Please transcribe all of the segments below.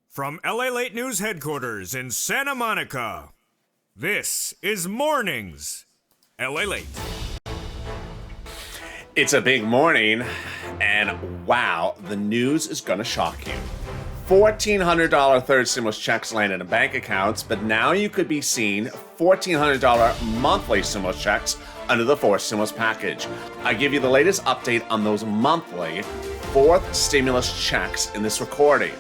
From LALATE News headquarters in Santa Monica, this is Mornings LALATE. It's a big morning, and wow, the news is going to shock you. $1,400 third stimulus checks landed in bank accounts, but now you could be seeing $1,400 monthly stimulus checks under the fourth stimulus package. I give you the latest update on those monthly fourth stimulus checks in this recording.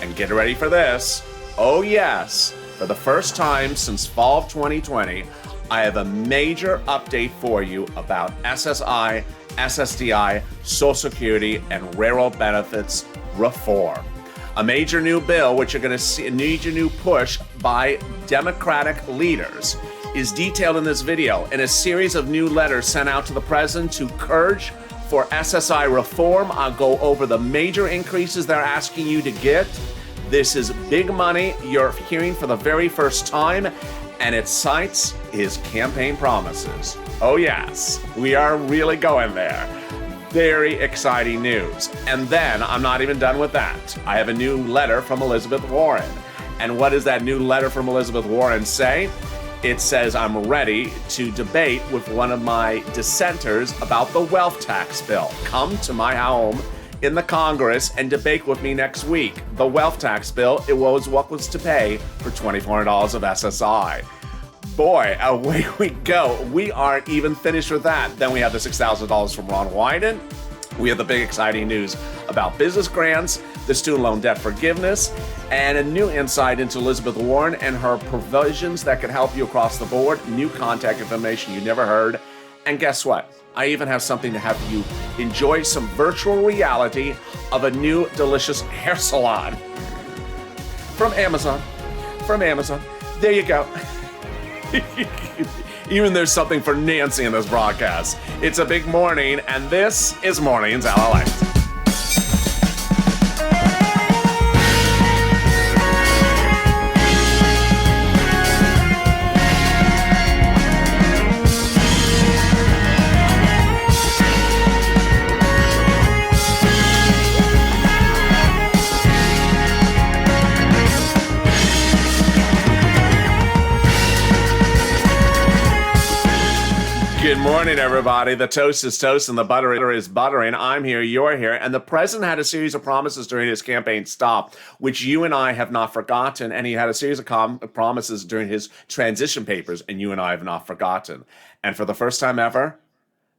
And get ready for this. Oh yes, for the first time since fall of 2020, I have a major update for you about SSI, SSDI, Social Security, and railroad benefits reform. A major new bill, which you're going to see, a major new push by Democratic leaders, is detailed in this video in a series of new letters sent out to the president to urge for SSI reform. I'll go over the major increases they're asking you to get. This is big money you're hearing for the very first time, and it cites his campaign promises. Oh yes, we are really going there. Very exciting news. And then, I'm not even done with that. I have a new letter from Elizabeth Warren. And what does that new letter from Elizabeth Warren say? It says, I'm ready to debate with one of my dissenters about the wealth tax bill. Come to my home in the Congress and debate with me next week. The wealth tax bill, it was what was to pay for $2,400 of SSI. Boy, away we go. We aren't even finished with that. Then we have the $6,000 from Ron Wyden. We have the big exciting news about business grants, the student loan debt forgiveness, and a new insight into Elizabeth Warren and her provisions that can help you across the board, new contact information you never heard. And guess what? I even have something to have you enjoy some virtual reality of a new delicious hair salon from Amazon. There you go. Even there's something for Nancy in this broadcast. It's a big morning, and this is Mornings LALATE. Good morning, everybody. The toast is toast and the butter is buttering. I'm here, you're here. And the president had a series of promises during his campaign stop, which you and I have not forgotten. And he had a series of promises during his transition papers, and you and I have not forgotten. And for the first time ever,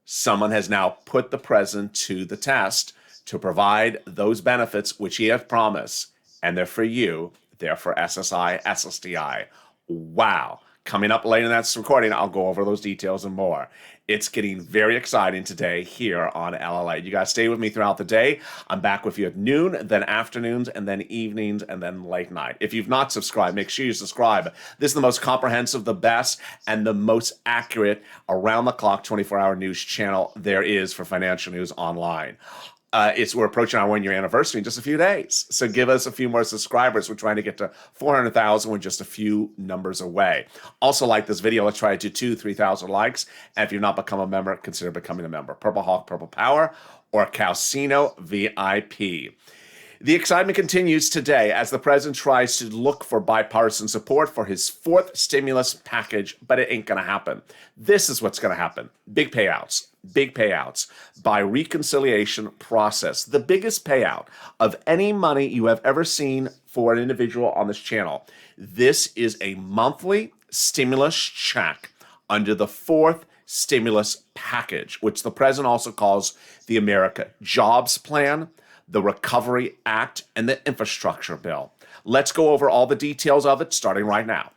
someone has now put the president to the test to provide those benefits which he has promised. And they're for you. They're for SSI, SSDI. Wow. Coming up later in that recording, I'll go over those details and more. It's getting very exciting today here on LALATE. You guys stay with me throughout the day. I'm back with you at noon, then afternoons, and then evenings, and then late night. If you've not subscribed, make sure you subscribe. This is the most comprehensive, the best, and the most accurate around-the-clock 24-hour news channel there is for financial news online. We're approaching our 1-year anniversary in just a few days. So give us a few more subscribers. We're trying to get to 400,000. We're just a few numbers away. Also like this video. Let's try to do 3,000 likes. And if you've not become a member, consider becoming a member. Purple Hawk, Purple Power, or Calcino VIP. The excitement continues today as the president tries to look for bipartisan support for his fourth stimulus package, but it ain't going to happen. This is what's going to happen. Big payouts by reconciliation process. The biggest payout of any money you have ever seen for an individual on this channel. This is a monthly stimulus check under the fourth stimulus package, which the president also calls the America Jobs Plan, the Recovery Act, and the Infrastructure Bill. Let's go over all the details of it starting right now.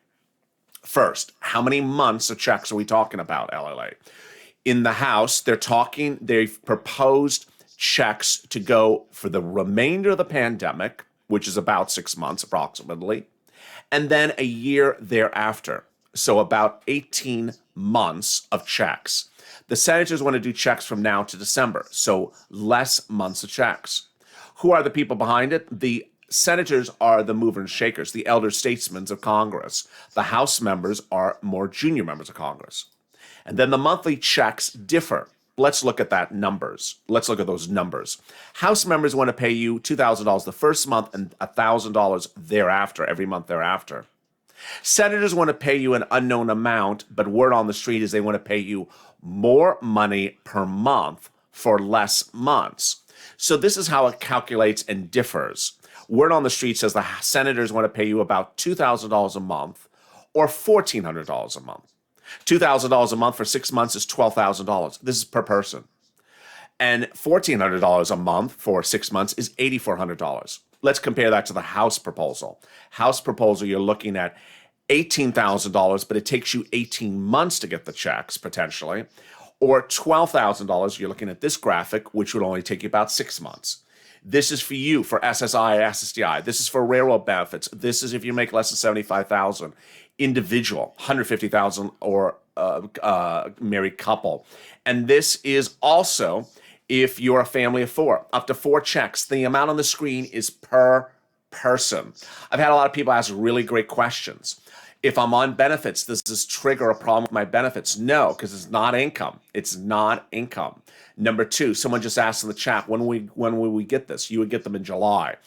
First, how many months of checks are we talking about, LALATE? In the House, they've proposed checks to go for the remainder of the pandemic, which is about 6 months approximately, and then a year thereafter. So about 18 months of checks. The senators want to do checks from now to December, so less months of checks. Who are the people behind it? The senators are the movers and shakers, the elder statesmen of Congress. The House members are more junior members of Congress. And then the monthly checks differ. Let's look at that numbers. Let's look at those numbers. House members want to pay you $2,000 the first month and $1,000 thereafter, every month thereafter. Senators want to pay you an unknown amount, but word on the street is they want to pay you more money per month for less months. So this is how it calculates and differs. Word on the street says the senators want to pay you about $2,000 a month or $1,400 a month. $2,000 a month for 6 months is $12,000. This is per person. And $1,400 a month for 6 months is $8,400. Let's compare that to the House proposal. House proposal, you're looking at $18,000, but it takes you 18 months to get the checks, potentially. Or $12,000, you're looking at this graphic, which would only take you about 6 months. This is for you, for SSI, SSDI. This is for railroad benefits. This is if you make less than $75,000. Individual, $150,000 or married couple. And this is also if you're a family of 4, up to 4 checks. The amount on the screen is per person. I've had a lot of people ask really great questions. If I'm on benefits, does this trigger a problem with my benefits? No, because it's not income. It's not income. Number 2, someone just asked in the chat, when will we get this? You would get them in July.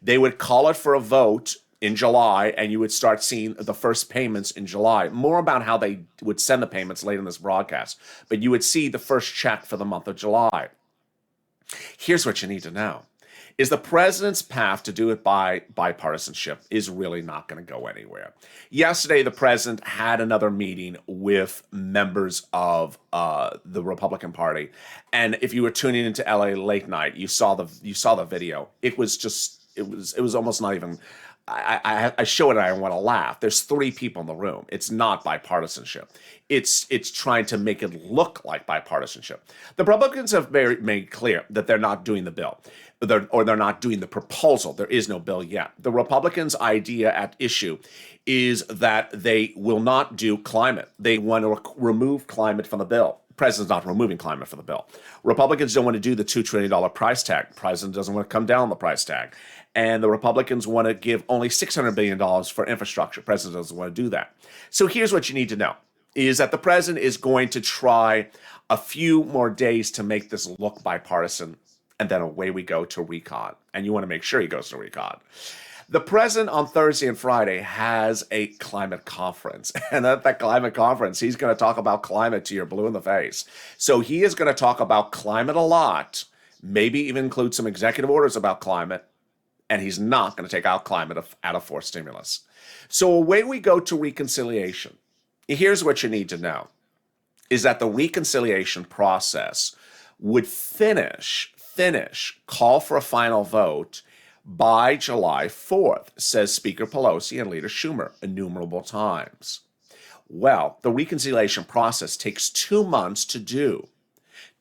They would call it for a vote in July, and you would start seeing the first payments in July. More about how they would send the payments later in this broadcast. But you would see the first check for the month of July. Here's what you need to know. Is the president's path to do it by bipartisanship is really not going to go anywhere. Yesterday, the president had another meeting with members of the Republican Party, and if you were tuning into LA late night, you saw the video. It was almost not even. I show it and I want to laugh. There's 3 people in the room. It's not bipartisanship. It's trying to make it look like bipartisanship. The Republicans have made clear that they're not doing the bill, or they're not doing the proposal. There is no bill yet. The Republicans' idea at issue is that they will not do climate. They want to remove climate from the bill. The president's not removing climate from the bill. Republicans don't want to do the $2 trillion price tag. The president doesn't want to come down on the price tag. And the Republicans want to give only $600 billion for infrastructure. The president doesn't want to do that. So here's what you need to know, is that the president is going to try a few more days to make this look bipartisan, and then away we go to recon. And you want to make sure he goes to recon. The president on Thursday and Friday has a climate conference. And at that climate conference, he's going to talk about climate to your blue in the face. So he is going to talk about climate a lot, maybe even include some executive orders about climate. And he's not going to take out climate out of forced stimulus. So away we go to reconciliation. Here's what you need to know, is that the reconciliation process would finish, call for a final vote by July 4th, says Speaker Pelosi and Leader Schumer innumerable times. Well, the reconciliation process takes 2 months to do.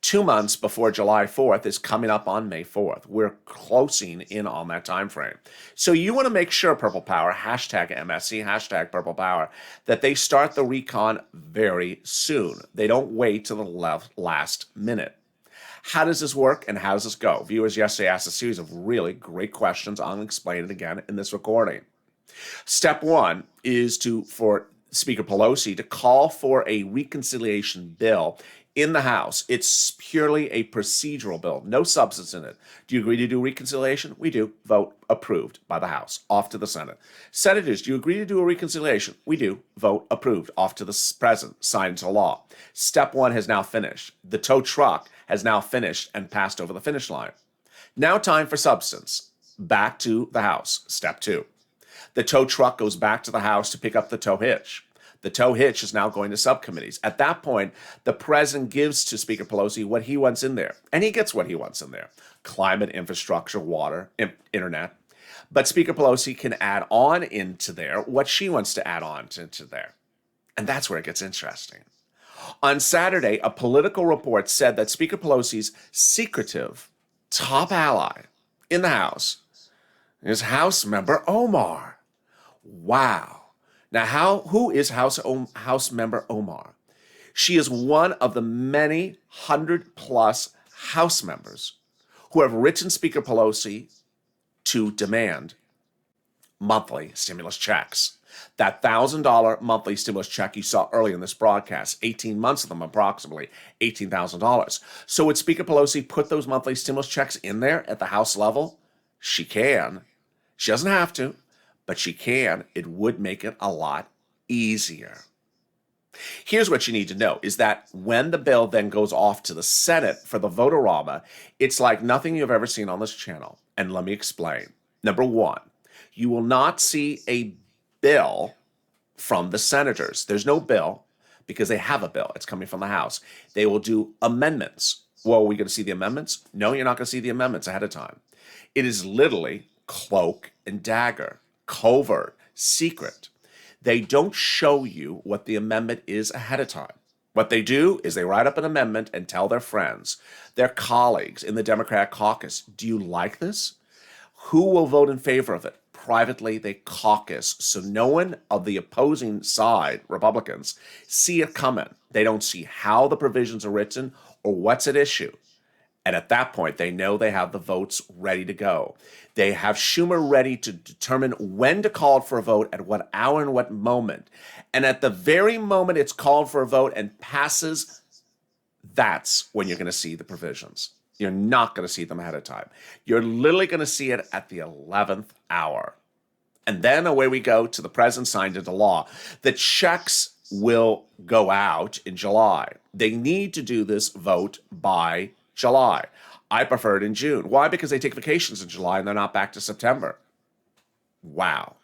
2 months before July 4th is coming up on May 4th. We're closing in on that time frame. So you want to make sure, Purple Power, hashtag MSC, hashtag Purple Power, that they start the recon very soon. They don't wait till the last minute. How does this work and how does this go? Viewers yesterday asked a series of really great questions. I'll explain it again in this recording. Step 1 is for Speaker Pelosi to call for a reconciliation bill in the House. It's purely a procedural bill, no substance in it. Do you agree to do reconciliation? We do. Vote approved by the House. Off to the Senate. Senators, do you agree to do a reconciliation? We do. Vote approved. Off to the President. Signed into law. Step 1 has now finished. The tow truck has now finished and passed over the finish line. Now time for substance. Back to the House. Step 2. The tow truck goes back to the House to pick up the tow hitch. The tow hitch is now going to subcommittees. At that point, the president gives to Speaker Pelosi what he wants in there. And he gets what he wants in there. Climate, infrastructure, water, internet. But Speaker Pelosi can add on into there what she wants to add on into there. And that's where it gets interesting. On Saturday, a political report said that Speaker Pelosi's secretive top ally in the House is House member Omar. Wow. Now, who is House member Omar? She is one of the many 100+ House members who have written Speaker Pelosi to demand monthly stimulus checks. That $1,000 monthly stimulus check you saw earlier in this broadcast, 18 months of them, approximately $18,000. So would Speaker Pelosi put those monthly stimulus checks in there at the House level? She can. She doesn't have to, but she can. It would make it a lot easier. Here's what you need to know is that when the bill then goes off to the Senate for the vote-a-rama, it's like nothing you've ever seen on this channel. And let me explain. Number one, you will not see a bill from the senators. There's no bill because they have a bill. It's coming from the House. They will do amendments. Well, are we going to see the amendments? No, you're not going to see the amendments ahead of time. It is literally cloak and dagger, covert, secret. They don't show you what the amendment is ahead of time. What they do is they write up an amendment and tell their friends, their colleagues in the Democratic caucus, do you like this? Who will vote in favor of it? Privately, they caucus, so no one of the opposing side, Republicans, see it coming. They don't see how the provisions are written or what's at issue. And at that point, they know they have the votes ready to go. They have Schumer ready to determine when to call for a vote, at what hour and what moment. And at the very moment it's called for a vote and passes, that's when you're going to see the provisions. You're not going to see them ahead of time. You're literally going to see it at the 11th hour. And then away we go to the president signed into law. The checks will go out in July. They need to do this vote by July. I prefer it in June. Why? Because they take vacations in July and they're not back to September. Wow.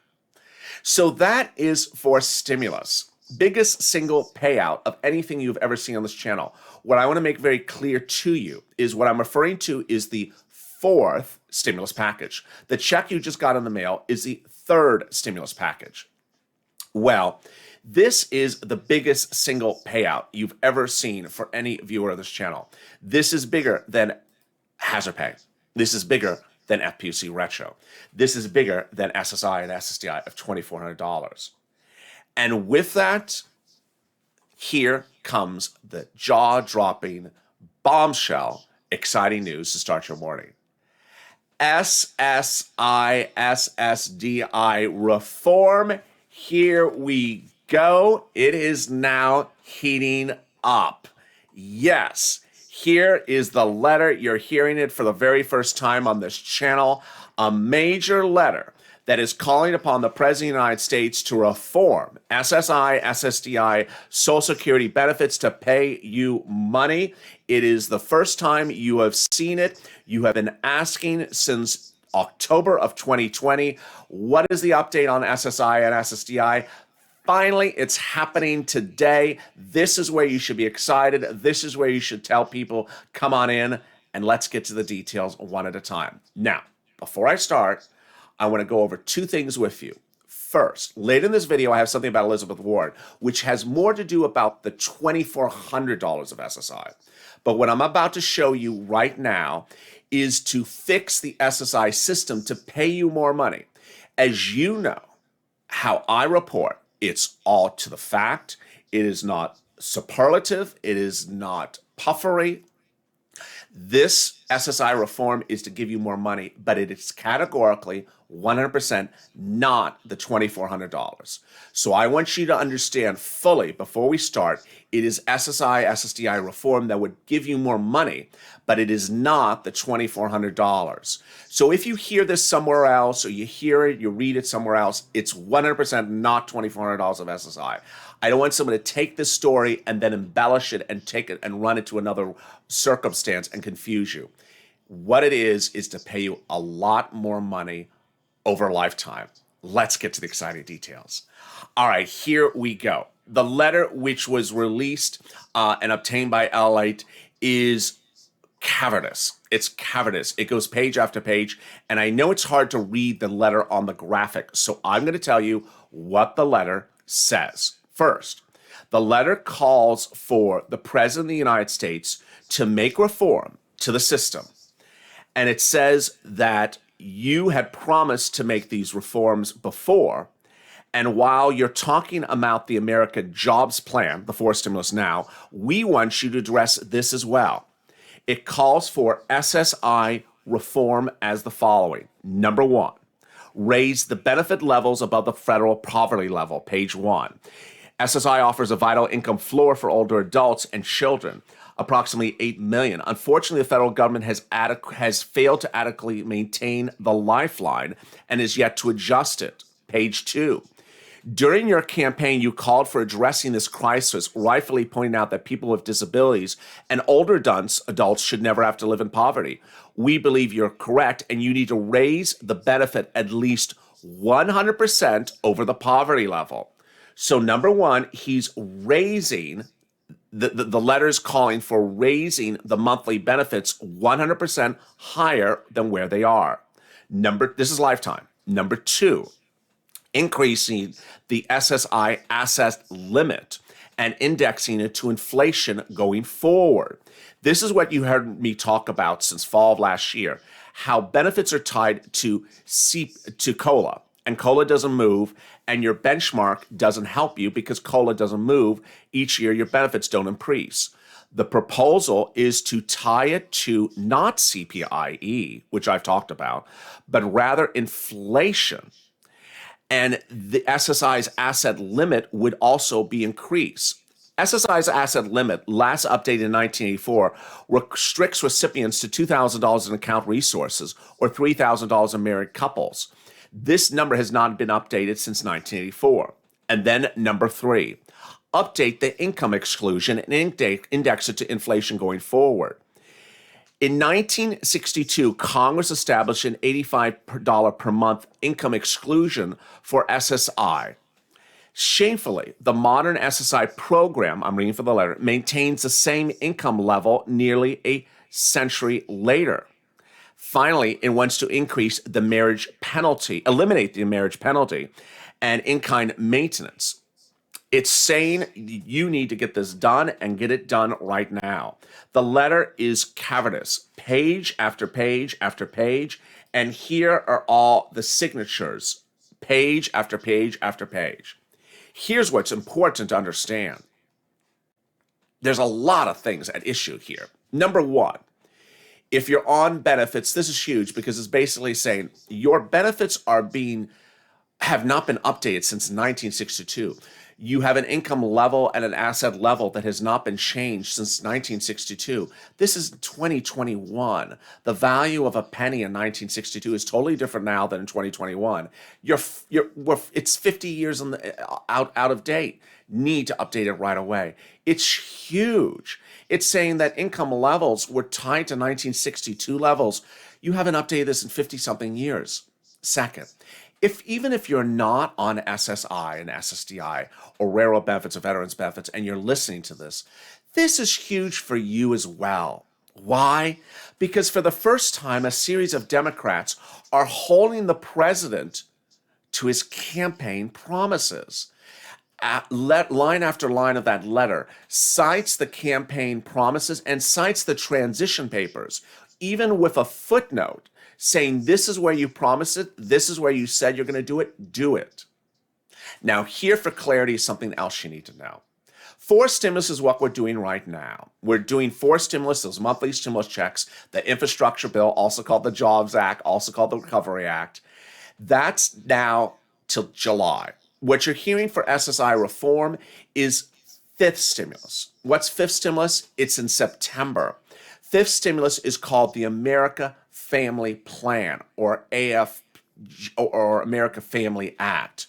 So that is for stimulus. Biggest single payout of anything you've ever seen on this channel. What I want to make very clear to you is what I'm referring to is the fourth stimulus package. The check you just got in the mail is the third stimulus package. Well, this is the biggest single payout you've ever seen for any viewer of this channel. This is bigger than hazard pay. This is bigger than FPUC retro. This is bigger than SSI and SSDI of $2,400. And with that, here comes the jaw-dropping, bombshell, exciting news to start your morning. SSI, SSDI reform. Here we go. It is now heating up. Yes, here is the letter. You're hearing it for the very first time on this channel. A major letter that is calling upon the President of the United States to reform SSI, SSDI, Social Security benefits to pay you money. It is the first time you have seen it. You have been asking since October of 2020, what is the update on SSI and SSDI? Finally, it's happening today. This is where you should be excited. This is where you should tell people, come on in, and let's get to the details one at a time. Now, before I start, I want to go over two things with you. First, later in this video, I have something about Elizabeth Warren, which has more to do about the $2,400 of SSI. But what I'm about to show you right now is to fix the SSI system to pay you more money. As you know, how I report, it's all to the fact. It is not superlative. It is not puffery. This SSI reform is to give you more money, but it is categorically 100% not the $2,400. So I want you to understand fully before we start, it is SSI, SSDI reform that would give you more money, but it is not the $2,400. So if you hear this somewhere else, or you hear it, you read it somewhere else, it's 100% not $2,400 of SSI. I don't want someone to take this story and then embellish it and take it and run it to another circumstance and confuse you. What it is to pay you a lot more money over a lifetime. Let's get to the exciting details. All right, here we go. The letter which was released and obtained by LALATE is cavernous. It's cavernous. It goes page after page, and I know it's hard to read the letter on the graphic, so I'm going to tell you what the letter says. First, the letter calls for the President of the United States to make reform to the system. And it says that you had promised to make these reforms before. And while you're talking about the American Jobs Plan, the fourth stimulus now, we want you to address this as well. It calls for SSI reform as the following. Number one, raise the benefit levels above the federal poverty level, page 1. SSI offers a vital income floor for older adults and children, approximately 8 million. Unfortunately, the federal government has failed to adequately maintain the lifeline and is yet to adjust it, page 2. During your campaign, you called for addressing this crisis, rightfully pointing out that people with disabilities and older adults should never have to live in poverty. We believe you're correct, and you need to raise the benefit at least 100% over the poverty level. So number one, he's raising, the letter's calling for raising the monthly benefits 100% higher than where they are. This is lifetime. Number two, increasing the SSI asset limit and indexing it to inflation going forward. This is what you heard me talk about since fall of last year, how benefits are tied to COLA, and COLA doesn't move, and your benchmark doesn't help you because COLA doesn't move. Each year, your benefits don't increase. The proposal is to tie it to not CPIE, which I've talked about, but rather inflation. And the SSI's asset limit would also be increased. SSI's asset limit, last updated in 1984, restricts recipients to $2,000 in account resources or $3,000 in married couples. This number has not been updated since 1984. And then number three, update the income exclusion and index it to inflation going forward. In 1962, Congress established an $85 per month income exclusion for SSI. Shamefully, the modern SSI program, I'm reading for the letter, maintains the same income level nearly a century later. Finally, it wants to increase the marriage penalty, eliminate the marriage penalty, and in-kind maintenance. It's saying you need to get this done and get it done right now. The letter is cavernous, page after page after page, and here are all the signatures, page after page after page. Here's what's important to understand. There's a lot of things at issue here. Number one, if you're on benefits, this is huge because it's basically saying your benefits have not been updated since 1962. You have an income level and an asset level that has not been changed since 1962. This is 2021. The value of a penny in 1962 is totally different now than in 2021. It's 50 years out of date. Need to update it right away. It's huge. It's saying that income levels were tied to 1962 levels. You haven't updated this in 50-something years. Second, even if you're not on SSI and SSDI or railroad benefits or veterans benefits and you're listening to this, this is huge for you as well. Why? Because for the first time, a series of Democrats are holding the president to his campaign promises. Line after line of that letter cites the campaign promises and cites the transition papers, even with a footnote saying this is where you promised it, this is where you said you're going to do it. Now, here for clarity is something else you need to know. Forced stimulus is what we're doing right now. We're doing forced stimulus, those monthly stimulus checks, the infrastructure bill, also called the Jobs Act, also called the Recovery Act. That's now till July. What you're hearing for SSI reform is fifth stimulus. What's fifth stimulus? It's in September. Fifth stimulus is called the America Family Plan, or America Family Act.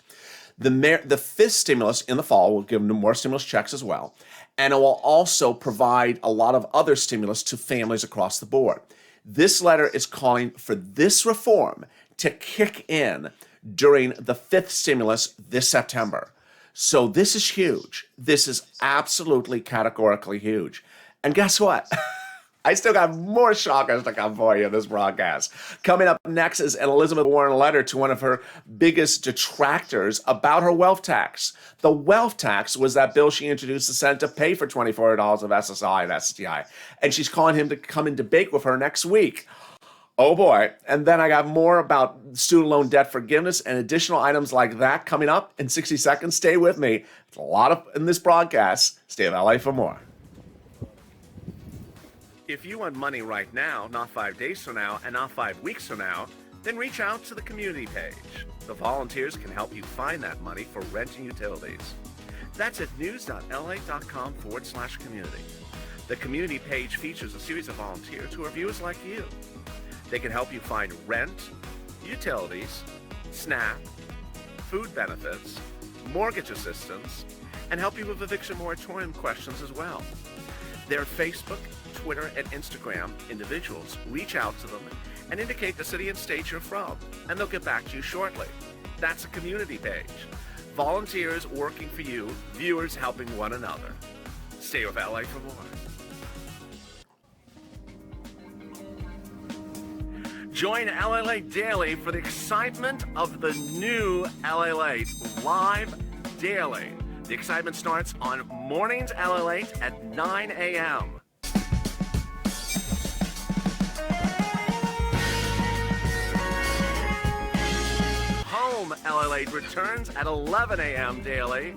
The fifth stimulus in the fall will give them more stimulus checks as well, and it will also provide a lot of other stimulus to families across the board. This letter is calling for this reform to kick in during the fifth stimulus this September. So this is huge. This is absolutely categorically huge. And guess what? I still got more shockers to come for you in this broadcast. Coming up next is an Elizabeth Warren letter to one of her biggest detractors about her wealth tax. The wealth tax was that bill she introduced the Senate to pay for $24 of SSI and STI. And she's calling him to come and debate with her next week. Oh boy. And then I got more about student loan debt forgiveness and additional items like that coming up in 60 seconds. Stay with me. It's a lot in this broadcast. Stay with LA for more. If you want money right now, not 5 days from now, and not 5 weeks from now, then reach out to the community page. The volunteers can help you find that money for rent and utilities. That's at news.la.com/community. The community page features a series of volunteers who are viewers like you. They can help you find rent, utilities, SNAP, food benefits, mortgage assistance, and help you with eviction moratorium questions as well. Their Facebook, Twitter, and Instagram individuals reach out to them and indicate the city and state you're from, and they'll get back to you shortly. That's a community page. Volunteers working for you, viewers helping one another. Stay with LA for more. Join LALATE Daily for the excitement of the new LALATE live daily. The excitement starts on Mornings LALATE at 9 a.m. Home LALATE returns at 11 a.m. daily.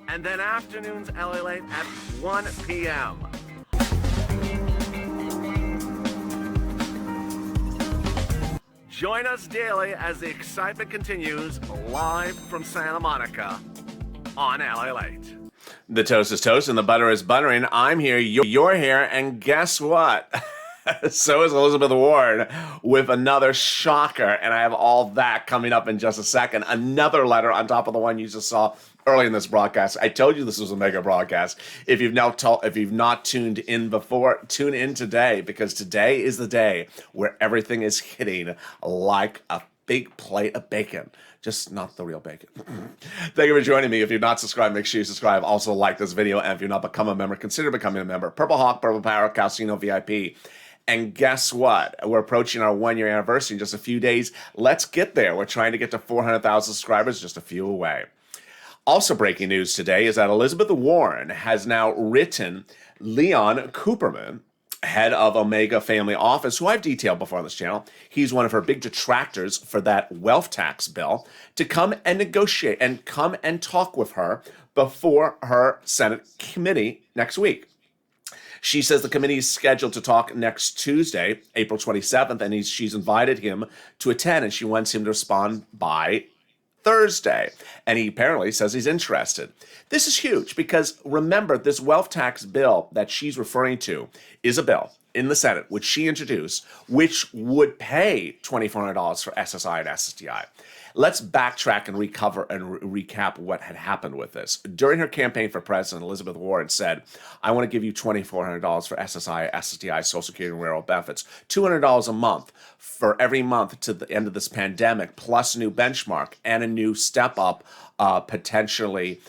And then afternoons LALATE at 1 p.m. Join us daily as the excitement continues live from Santa Monica on LALATE. The toast is toast and the butter is buttering. I'm here, you're here, and guess what? So is Elizabeth Warren with another shocker, and I have all that coming up in just a second. Another letter on top of the one you just saw early in this broadcast. I told you this was a mega broadcast. If you've not tuned in before, tune in today, because today is the day where everything is hitting like a big plate of bacon. Just not the real bacon. Thank you for joining me. If you're not subscribed, make sure you subscribe. Also like this video, and if you're not become a member, consider becoming a member. Purple Hawk, Purple Power, Casino VIP. And guess what? We're approaching our 1-year anniversary in just a few days. Let's get there. We're trying to get to 400,000 subscribers, just a few away. Also breaking news today is that Elizabeth Warren has now written Leon Cooperman, head of Omega Family Office, who I've detailed before on this channel. He's one of her big detractors for that wealth tax bill, to come and negotiate and come and talk with her before her Senate committee next week. She says the committee is scheduled to talk next Tuesday, April 27th, and she's invited him to attend, and she wants him to respond by Thursday. And he apparently says he's interested. This is huge because, remember, this wealth tax bill that she's referring to is a bill in the Senate, which she introduced, which would pay $2,400 for SSI and SSDI. Let's backtrack and recap what had happened with this. During her campaign for president, Elizabeth Warren said, I want to give you $2,400 for SSI, SSDI, Social Security, and rural benefits, $200 a month for every month to the end of this pandemic, plus a new benchmark and a new step up potentially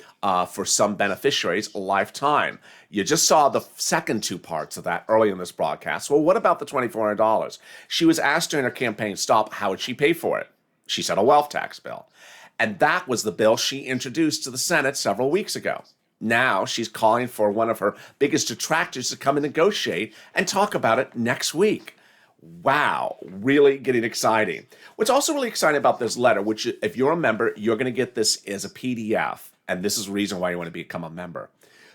for some beneficiaries a lifetime. You just saw the second two parts of that early in this broadcast. Well, what about the $2,400? She was asked during her campaign stop, how would she pay for it? She said a wealth tax bill. And that was the bill she introduced to the Senate several weeks ago. Now she's calling for one of her biggest detractors to come and negotiate and talk about it next week. Wow, really getting exciting. What's also really exciting about this letter, which if you're a member, you're going to get this as a PDF. And this is the reason why you want to become a member.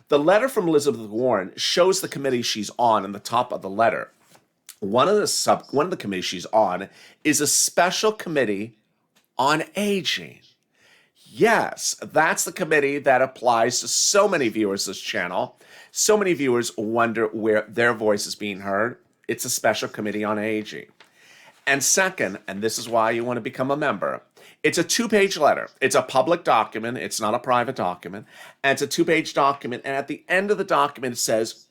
The letter from Elizabeth Warren shows the committee she's on in the top of the letter. One of the committees she's on is a special committee on aging. Yes, that's the committee that applies to so many viewers this channel. So many viewers wonder where their voice is being heard. It's a special committee on aging. And second, and this is why you want to become a member, it's a 2-page letter. It's a public document. It's not a private document. And it's a 2-page document. And at the end of the document, it says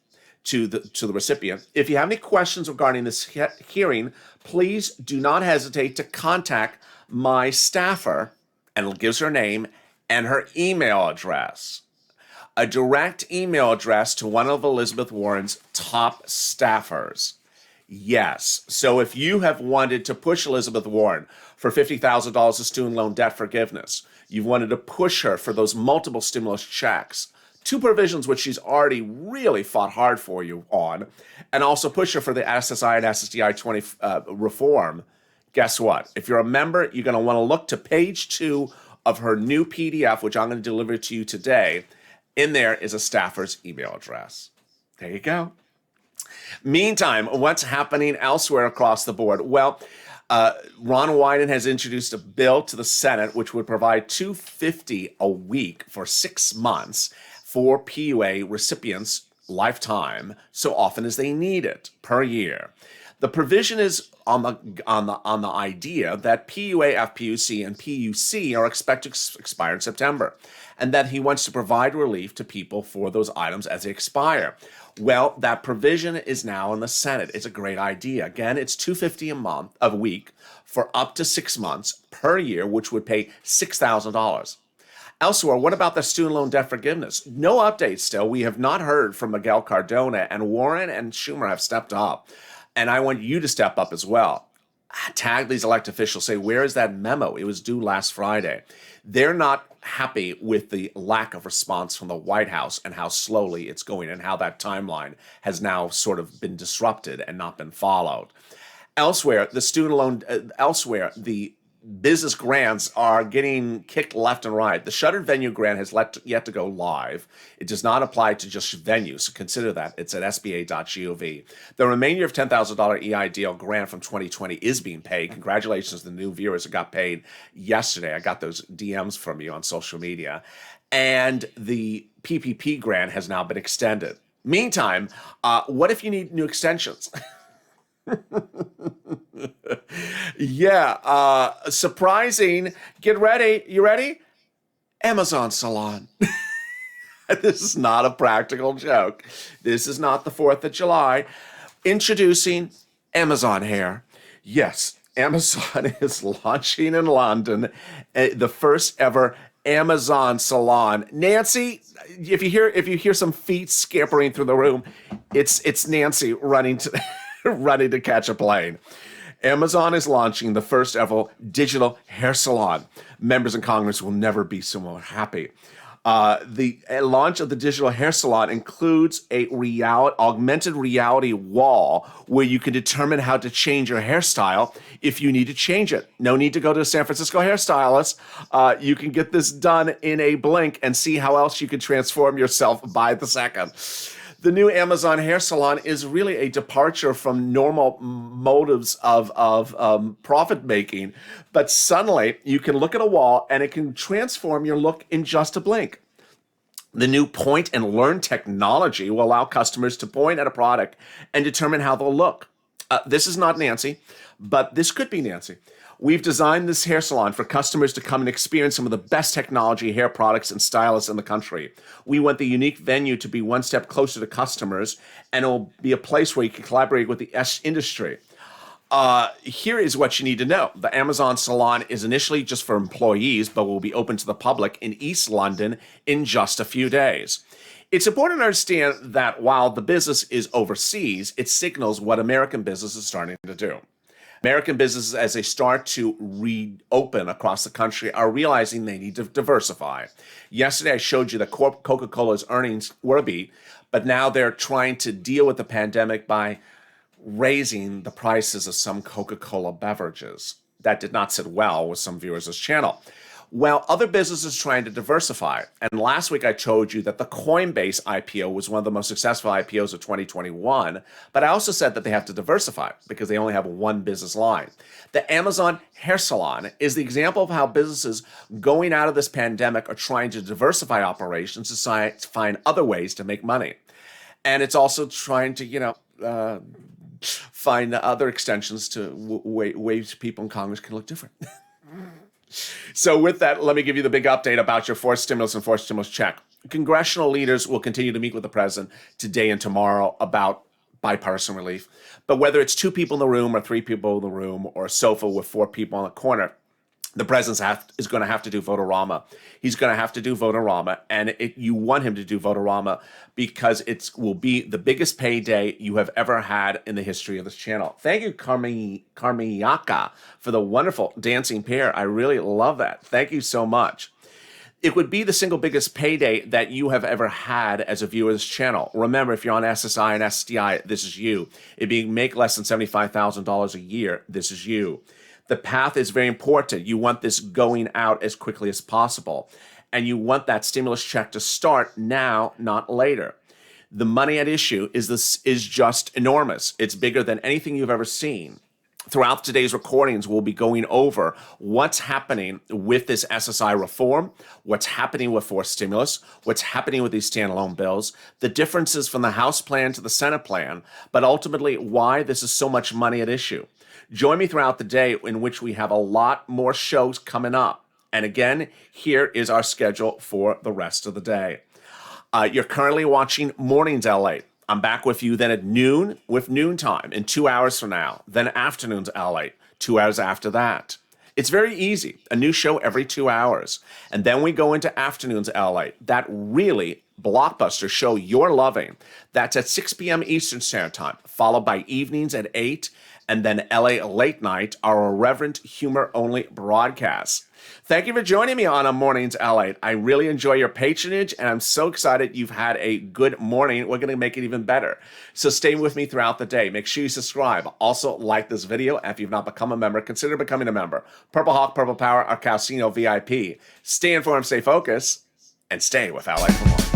to the recipient, if you have any questions regarding this hearing, please do not hesitate to contact my staffer, and it gives her name and her email address. A direct email address to one of Elizabeth Warren's top staffers. Yes. So if you have wanted to push Elizabeth Warren for $50,000 of student loan debt forgiveness, you've wanted to push her for those multiple stimulus checks, 2 provisions which she's already really fought hard for you on, and also push her for the SSI and SSDI 20 reform, guess what? If you're a member, you're going to want to look to page 2 of her new PDF, which I'm going to deliver to you today. In there is a staffer's email address. There you go. Meantime, what's happening elsewhere across the board? Well, Ron Wyden has introduced a bill to the Senate which would provide $250 a week for 6 months for PUA recipients lifetime, so often as they need it per year. The provision is on the idea that PUA, FPUC, and PUC are expected to expire in September, and that he wants to provide relief to people for those items as they expire. Well, that provision is now in the Senate. It's a great idea. Again, it's $250 a week for up to 6 months per year, which would pay $6,000. Elsewhere, what about the student loan debt forgiveness? No updates still. We have not heard from Miguel Cardona, and Warren and Schumer have stepped up. And I want you to step up as well. Tag these elected officials, say, where is that memo? It was due last Friday. They're not happy with the lack of response from the White House and how slowly it's going and how that timeline has now sort of been disrupted and not been followed. Elsewhere, the student loan, the business grants are getting kicked left and right. The shuttered venue grant has yet to go live. It does not apply to just venues, so consider that. It's at sba.gov. The remainder of $10,000 EIDL grant from 2020 is being paid. Congratulations to the new viewers who got paid yesterday. I got those DMs from you on social media. And the PPP grant has now been extended. Meantime, what if you need new extensions? Yeah, surprising. Get ready. You ready? Amazon Salon. This is not a practical joke. This is not the 4th of July. Introducing Amazon Hair. Yes, Amazon is launching in London the first ever Amazon Salon. Nancy, if you hear some feet scampering through the room, it's Nancy running to catch a plane. Amazon is launching the first ever digital hair salon. Members in Congress will never be so more happy. The launch of the digital hair salon includes a augmented reality wall where you can determine how to change your hairstyle if you need to change it. No need to go to a San Francisco hairstylist. You can get this done in a blink and see how else you can transform yourself by the second. The new Amazon hair salon is really a departure from normal motives of profit making, but suddenly you can look at a wall and it can transform your look in just a blink. The new point and learn technology will allow customers to point at a product and determine how they'll look. This is not Nancy, but this could be Nancy. We've designed this hair salon for customers to come and experience some of the best technology hair products and stylists in the country. We want the unique venue to be one step closer to customers, and it will be a place where you can collaborate with the industry. Here is what you need to know. The Amazon Salon is initially just for employees, but will be open to the public in East London in just a few days. It's important to understand that while the business is overseas, it signals what American business is starting to do. American businesses, as they start to reopen across the country, are realizing they need to diversify. Yesterday, I showed you that Coca-Cola's earnings were a beat, but now they're trying to deal with the pandemic by raising the prices of some Coca-Cola beverages. That did not sit well with some viewers of this channel. Well, other businesses trying to diversify. And last week I told you that the Coinbase IPO was one of the most successful IPOs of 2021. But I also said that they have to diversify because they only have one business line. The Amazon Hair Salon is the example of how businesses going out of this pandemic are trying to diversify operations to find other ways to make money. And it's also trying to, find other extensions to ways people in Congress can look different. So with that, let me give you the big update about your fourth stimulus and fourth stimulus check. Congressional leaders will continue to meet with the president today and tomorrow about bipartisan relief. But whether it's 2 people in the room or 3 people in the room or a sofa with 4 people on the corner, the president is going to have to do Votorama. He's going to have to do Votorama, and you want him to do Votorama because it will be the biggest payday you have ever had in the history of this channel. Thank you, Carmiaka, for the wonderful dancing pair. I really love that. Thank you so much. It would be the single biggest payday that you have ever had as a viewer of this channel. Remember, if you're on SSI and SDI, this is you. If you make less than $75,000 a year, this is you. The path is very important. You want this going out as quickly as possible. and you want that stimulus check to start now, not later. The money at issue is just enormous. It's bigger than anything you've ever seen. Throughout today's recordings, we'll be going over what's happening with this SSI reform, what's happening with forced stimulus, what's happening with these standalone bills, the differences from the House plan to the Senate plan, but ultimately why this is so much money at issue. Join me throughout the day, in which we have a lot more shows coming up. And again, here is our schedule for the rest of the day. You're currently watching Mornings LA. I'm back with you then at noon with Noontime in 2 hours from now. Then Afternoons LA, 2 hours after that. It's very easy. A new show every 2 hours. And then we go into Afternoons LA. That really blockbuster show you're loving. That's at 6 p.m. Eastern Standard Time, followed by Evenings at 8, and then LA Late Night, our irreverent humor-only broadcast. Thank you for joining me on a Mornings LA. I really enjoy your patronage, and I'm so excited you've had a good morning. We're going to make it even better. So stay with me throughout the day. Make sure you subscribe. Also, like this video. And if you've not become a member, consider becoming a member. Purple Hawk, Purple Power, our Calcino VIP. Stay informed, stay focused, and stay with LA for more.